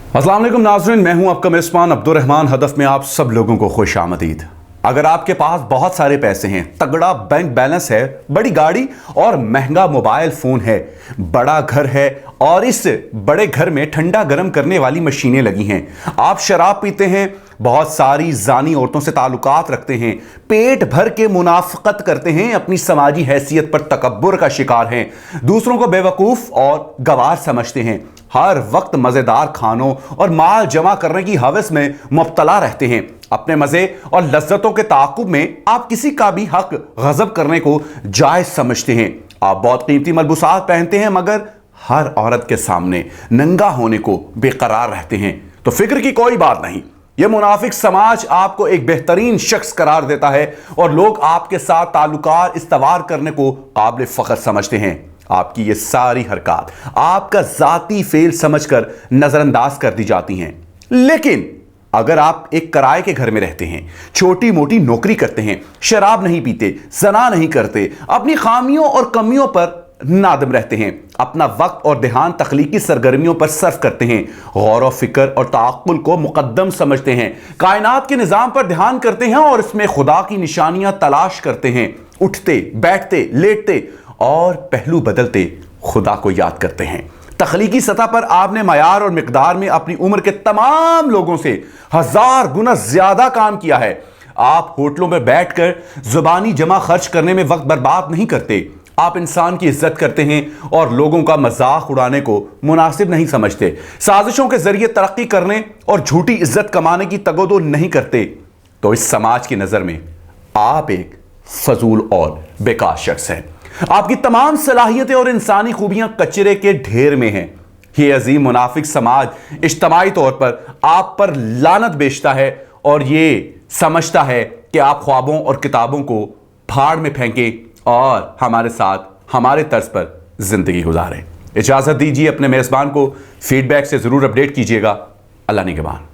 अस्सलाम वालेकुम नाज़रीन, मैं हूं आपका मेज़बान अब्दुर्रहमान। हदफ में आप सब लोगों को खुश आमदीद। अगर आपके पास बहुत सारे पैसे हैं, तगड़ा बैंक बैलेंस है, बड़ी गाड़ी और महंगा मोबाइल फ़ोन है, बड़ा घर है और इस बड़े घर में ठंडा गर्म करने वाली मशीनें लगी हैं, आप शराब पीते हैं, बहुत सारी जानी औरतों से ताल्लुकात रखते हैं, पेट भर के मुनाफिकत करते हैं, अपनी समाजी हैसियत पर तकब्बुर का शिकार हैं, दूसरों को बेवकूफ़ और गवार समझते हैं, हर वक्त मज़ेदार खानों और माल जमा करने की हवस में मुब्तला रहते हैं, अपने मज़े और लज्जतों के ताक़ुब में आप किसी का भी हक गज़ब करने को जायज़ समझते हैं, आप बहुत कीमती मलबूसात पहनते हैं मगर हर औरत के सामने नंगा होने को बेकरार रहते हैं। तो फिक्र की कोई बात नहीं, यह मुनाफिक समाज आपको एक बेहतरीन शख्स करार देता है और लोग आपके साथ ताल्लुकात इस्तवार करने को काबिल फ़ख्र समझते हैं। आपकी ये सारी हरकत आपका ज़ाती फेल समझकर नज़रअंदाज कर दी जाती हैं। लेकिन अगर आप एक किराए के घर में रहते हैं, छोटी मोटी नौकरी करते हैं, शराब नहीं पीते, ज़ना नहीं करते, अपनी खामियों और कमियों पर नादम रहते हैं, अपना वक्त और ध्यान तख्लीकी सरगर्मियों पर सर्फ करते हैं, गौर व फिक्र और ताक़ुल को मुक़द्दम समझते हैं, कायनात के निज़ाम पर ध्यान करते हैं और इसमें खुदा की निशानियां तलाश करते हैं, उठते बैठते लेटते और पहलू बदलते खुदा को याद करते हैं। तख्लीकी सतह पर आपने मयार और मिकदार में अपनी उम्र के तमाम लोगों से 1000 गुना ज्यादा काम किया है। आप होटलों में बैठकर जुबानी जमा खर्च करने में वक्त बर्बाद नहीं करते, आप इंसान की इज्जत करते हैं और लोगों का मजाक उड़ाने को मुनासिब नहीं समझते, साजिशों के जरिए तरक्की करने और झूठी इज्जत कमाने की तगोदो नहीं करते। तो इस समाज की नजर में आप एक फजूल और बेकार शख्स हैं। आपकी तमाम सलाहियतें और इंसानी खूबियां कचरे के ढेर में हैं। ये अजीम मुनाफिक समाज इज्तमाई तौर पर आप पर लानत बेचता है और ये समझता है कि आप ख्वाबों और किताबों को फाड़ में फेंकें और हमारे साथ हमारे तर्ज पर जिंदगी गुजारें। इजाजत दीजिए, अपने मेज़बान को फीडबैक से जरूर अपडेट कीजिएगा। अल्लाह निगहबान।